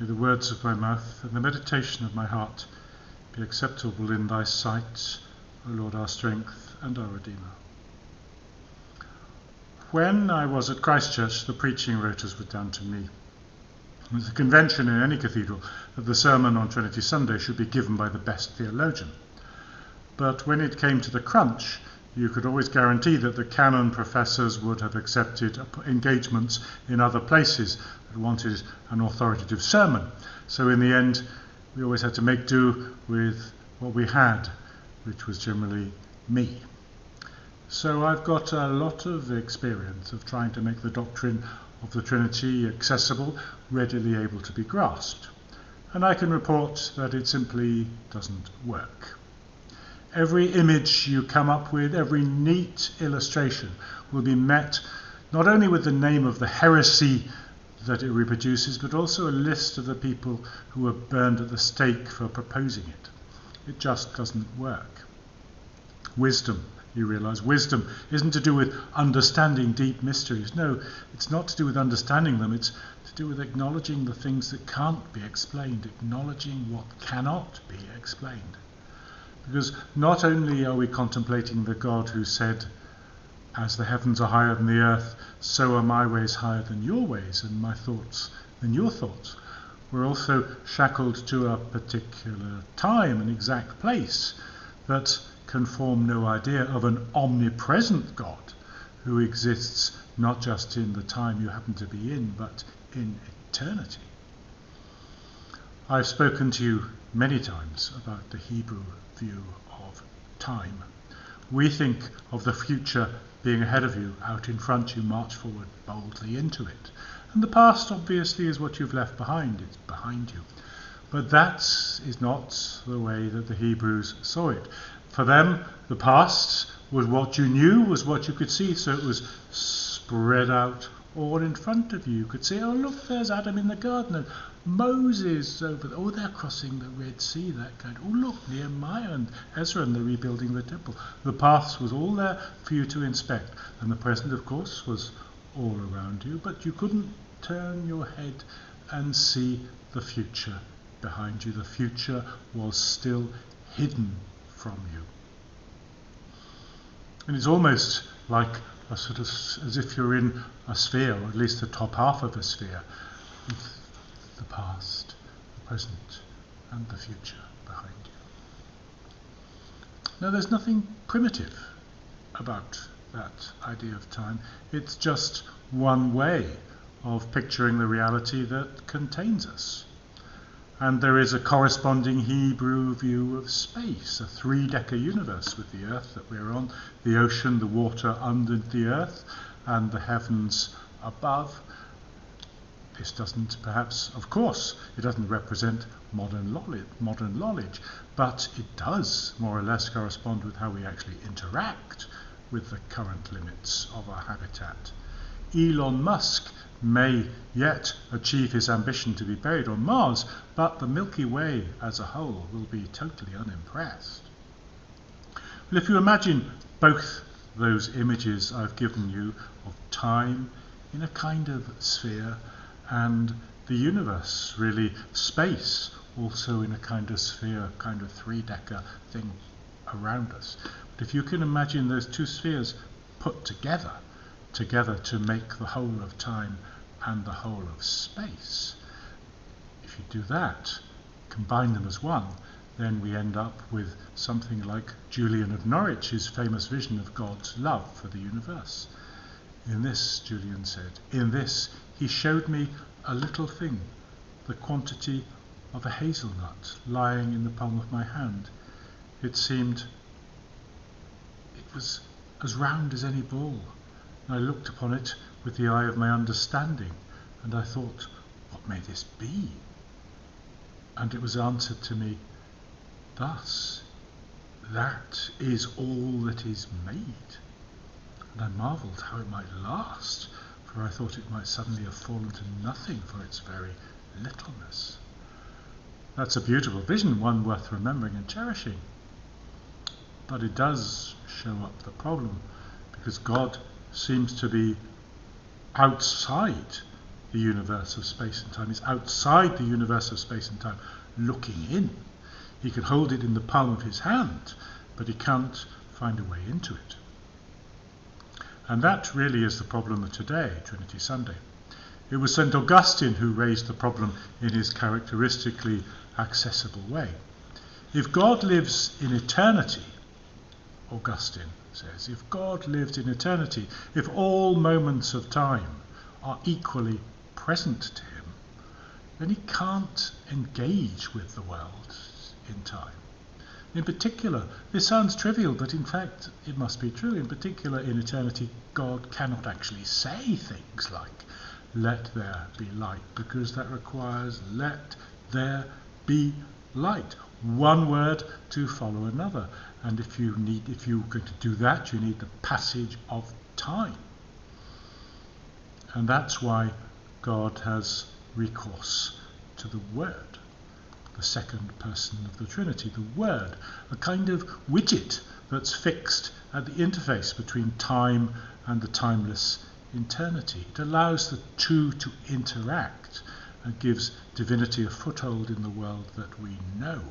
May the words of my mouth and the meditation of my heart be acceptable in thy sight, O Lord, our strength and our Redeemer. When I was at Christchurch, the preaching rotas were down to me. It was a convention in any cathedral that the sermon on Trinity Sunday should be given by the best theologian. But when it came to the crunch, you could always guarantee that the canon professors would have accepted engagements in other places that wanted an authoritative sermon. So in the end, we always had to make do with what we had, which was generally me. So I've got a lot of experience of trying to make the doctrine of the Trinity accessible, readily able to be grasped. And I can report that it simply doesn't work. Every image you come up with, every neat illustration will be met not only with the name of the heresy that it reproduces, but also a list of the people who were burned at the stake for proposing it. It just doesn't work. Wisdom, you realise, wisdom isn't to do with understanding deep mysteries. No, it's not to do with understanding them. It's to do with acknowledging the things that can't be explained, acknowledging what cannot be explained. Because not only are we contemplating the God who said, as the heavens are higher than the earth, so are my ways higher than your ways, and my thoughts than your thoughts. We're also shackled to a particular time, an exact place, that can form no idea of an omnipresent God who exists not just in the time you happen to be in, but in eternity. I've spoken to you many times about the Hebrew view of time. We think of the future being ahead of you, out in front, you march forward boldly into it. And the past, obviously, is what you've left behind. It's behind you. But that is not the way that the Hebrews saw it. For them, the past was what you knew, was what you could see, so it was spread out all in front of you. You could say, oh, look, there's Adam in the garden, and Moses over there. Oh, they're crossing the Red Sea, that kind. Oh, look, Nehemiah and Ezra, and they're rebuilding the temple. The past was all there for you to inspect, and the present, of course, was all around you, but you couldn't turn your head and see the future behind you. The future was still hidden from you. And it's almost like a sort of as if you're in a sphere, or at least the top half of a sphere, with the past, the present, and the future behind you. Now, there's nothing primitive about that idea of time. It's just one way of picturing the reality that contains us. And there is a corresponding Hebrew view of space, a three-decker universe with the earth that we're on, the ocean, the water under the earth, and the heavens above. This doesn't perhaps, of course, it doesn't represent modern knowledge, but it does more or less correspond with how we actually interact with the current limits of our habitat. Elon Musk may yet achieve his ambition to be buried on Mars, but the Milky Way as a whole will be totally unimpressed. Well, if you imagine both those images I've given you of time in a kind of sphere and the universe, really space, also in a kind of sphere, kind of three-decker thing around us. But if you can imagine those two spheres put together to make the whole of time and the whole of space. If you do that, combine them as one, then we end up with something like Julian of Norwich's famous vision of God's love for the universe. In this, Julian said, in this he showed me a little thing, the quantity of a hazelnut lying in the palm of my hand. It was as round as any ball. I looked upon it with the eye of my understanding, and I thought, what may this be? And it was answered to me, thus, that is all that is made. And I marvelled how it might last, for I thought it might suddenly have fallen to nothing for its very littleness. That's a beautiful vision, one worth remembering and cherishing. But it does show up the problem, because God seems to be outside the universe of space and time. He's outside the universe of space and time, looking in. He can hold it in the palm of his hand, but he can't find a way into it. And that really is the problem of today, Trinity Sunday. It was St. Augustine who raised the problem in his characteristically accessible way. If God lives in eternity, Augustine says, if God lived in eternity, if all moments of time are equally present to him, then he can't engage with the world in time. In particular, this sounds trivial, but in fact it must be true. In particular, in eternity, God cannot actually say things like, let there be light, because that requires let there be light. One word to follow another. And if you're going to do that, you need the passage of time. And that's why God has recourse to the Word, the second person of the Trinity, the Word, a kind of widget that's fixed at the interface between time and the timeless eternity. It allows the two to interact and gives divinity a foothold in the world that we know.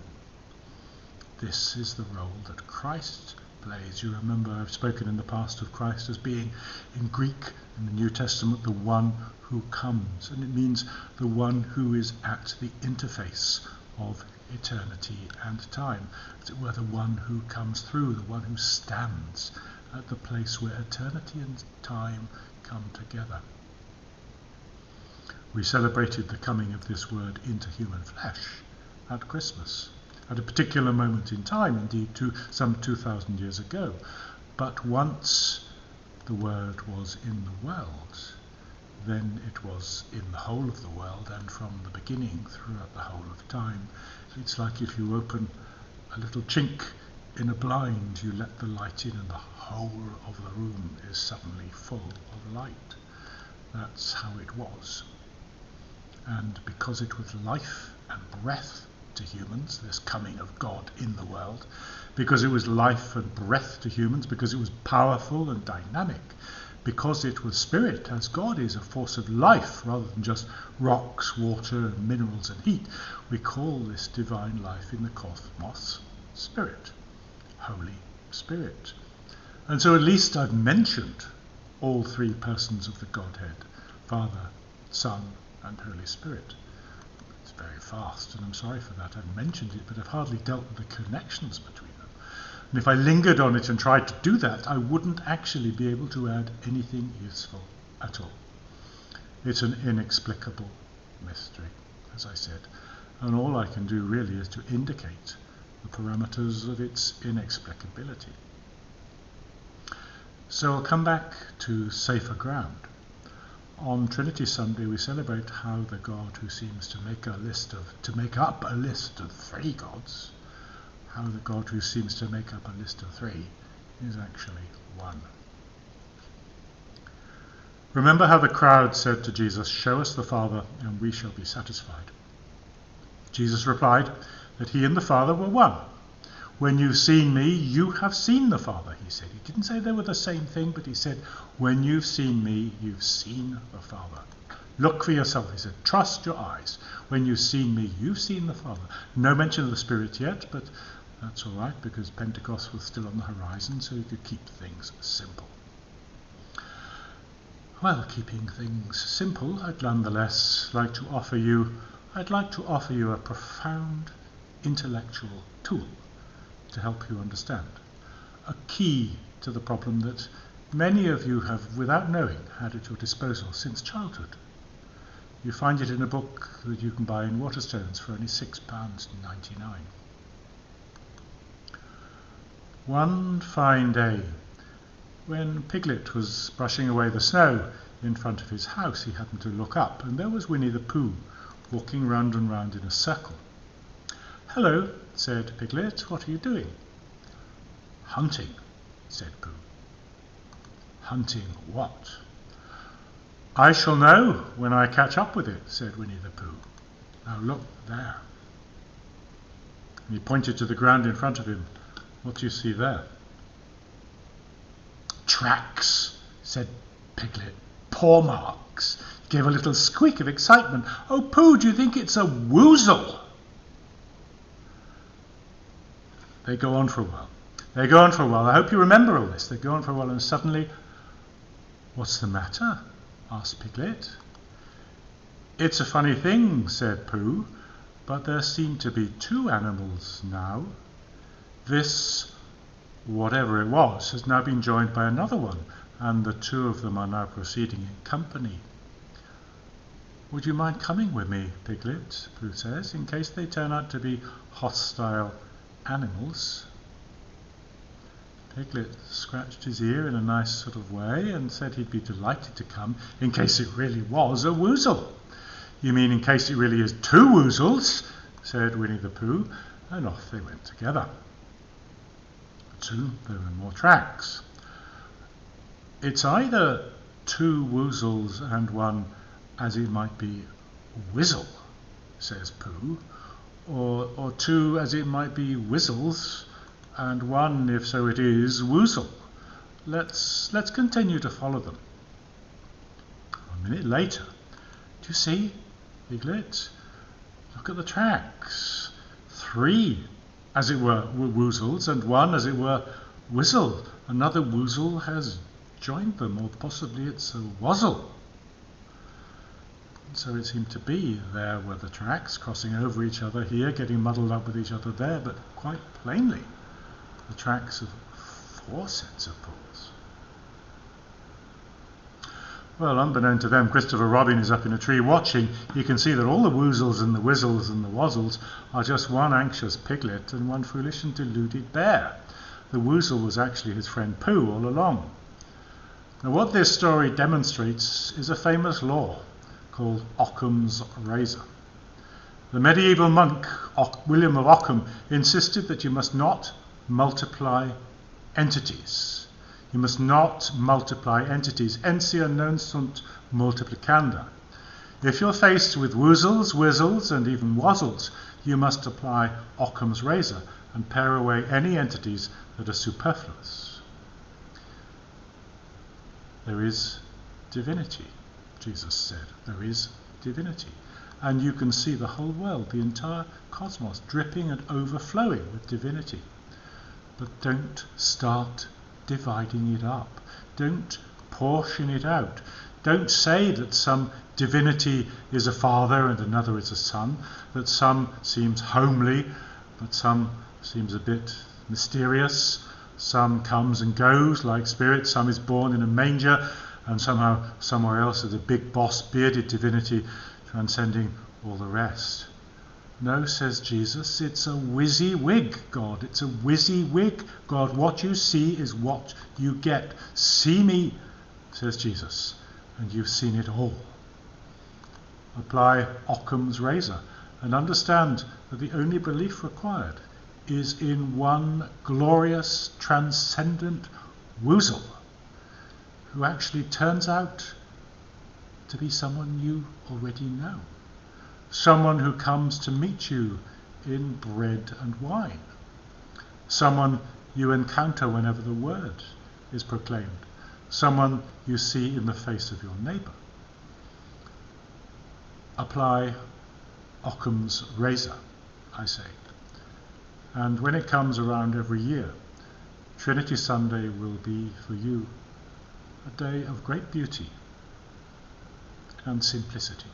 This is the role that Christ plays. You remember I've spoken in the past of Christ as being, in Greek, in the New Testament, the one who comes. And it means the one who is at the interface of eternity and time. As it were, the one who comes through, the one who stands at the place where eternity and time come together. We celebrated the coming of this word into human flesh at Christmas, at a particular moment in time, indeed, some 2,000 years ago. But once the Word was in the world, then it was in the whole of the world, and from the beginning throughout the whole of time. It's like if you open a little chink in a blind, you let the light in, and the whole of the room is suddenly full of light. That's how it was. And because it was life and breath to humans, this coming of God in the world, because it was life and breath to humans, because it was powerful and dynamic, because it was spirit, as God is a force of life rather than just rocks, water, minerals and heat, we call this divine life in the cosmos Spirit, Holy Spirit. And so at least I've mentioned all three persons of the Godhead, Father, Son and Holy Spirit. It's very fast, and I'm sorry for that. I've mentioned it, but I've hardly dealt with the connections between them. And if I lingered on it and tried to do that, I wouldn't actually be able to add anything useful at all. It's an inexplicable mystery, as I said, and all I can do really is to indicate the parameters of its inexplicability. So I'll come back to safer ground. On Trinity Sunday, we celebrate how the God who seems to make up a list of three gods, how the God who seems to make up a list of three is actually one. Remember how the crowd said to Jesus, "Show us the Father, and we shall be satisfied." Jesus replied that he and the Father were one. "When you've seen me, you have seen the Father," he said. He didn't say they were the same thing, but he said, "When you've seen me, you've seen the Father." Look for yourself, he said. Trust your eyes. When you've seen me, you've seen the Father. No mention of the Spirit yet, but that's all right, because Pentecost was still on the horizon, so you could keep things simple. Well, keeping things simple, I'd nonetheless like to offer you a profound intellectual tool to help you understand, a key to the problem that many of you have, without knowing, had at your disposal since childhood. You find it in a book that you can buy in Waterstones for only £6.99. One fine day, when Piglet was brushing away the snow in front of his house, he happened to look up, and there was Winnie the Pooh, walking round and round in a circle. "Hello," said Piglet, "what are you doing?" "Hunting," said Pooh. "Hunting what?" "I shall know when I catch up with it," said Winnie the Pooh. "Now look there." And he pointed to the ground in front of him. "What do you see there?" "Tracks," said Piglet. "Paw marks. gave a little squeak of excitement. "Oh, Pooh, do you think it's a woozle?" They go on for a while. I hope you remember all this. They go on for a while, and suddenly, "What's the matter?" asked Piglet. "It's a funny thing," said Pooh, "but there seem to be two animals now. This, whatever it was, has now been joined by another one, and the two of them are now proceeding in company." "Would you mind coming with me, Piglet," Pooh says, "in case they turn out to be hostile animals?" Piglet scratched his ear in a nice sort of way and said he'd be delighted to come in case it really was a woozle. "You mean in case it really is two woozles?" said Winnie the Pooh, and off they went together. Soon there were more tracks. "It's either two woozles and one, as it might be, whizzle," says Pooh, or two, as it might be, whizzles, and one, if so it is, woozle. Let's continue to follow them." A minute later, "Do you see, Piglet? Look at the tracks. 3, as it were woozles, and one, as it were, whizzle. Another woozle has joined them, or possibly it's a wozzle." So it seemed to be. There were the tracks crossing over each other here, getting muddled up with each other there, but quite plainly the tracks of 4 sets of paws. Well, unbeknown to them, Christopher Robin is up in a tree watching. You can see that all the woozles and the whizzles and the wozzles are just one anxious piglet and one foolish and deluded bear. The woozle was actually his friend Pooh all along. Now, what this story demonstrates is a famous law called Occam's razor. The medieval monk William of Ockham insisted that you must not multiply entities. You must not multiply entities. Ensia non sunt multiplicanda. If you're faced with woozles, whizzles, and even wozzles, you must apply Occam's razor and pare away any entities that are superfluous. There is divinity, Jesus said. There is divinity. And you can see the whole world, the entire cosmos, dripping and overflowing with divinity. But don't start dividing it up. Don't portion it out. Don't say that some divinity is a father and another is a son, that some seems homely, but some seems a bit mysterious, some comes and goes like spirit, some is born in a manger, and somehow somewhere else is a big boss bearded divinity transcending all the rest. No, says Jesus, it's a WYSIWYG God. It's a WYSIWYG God. What you see is what you get. See me, says Jesus, and you've seen it all. Apply Occam's razor and understand that the only belief required is in one glorious, transcendent woozle who actually turns out to be someone you already know. Someone who comes to meet you in bread and wine. Someone you encounter whenever the word is proclaimed. Someone you see in the face of your neighbour. Apply Occam's razor, I say. And when it comes around every year, Trinity Sunday will be for you a day of great beauty and simplicity.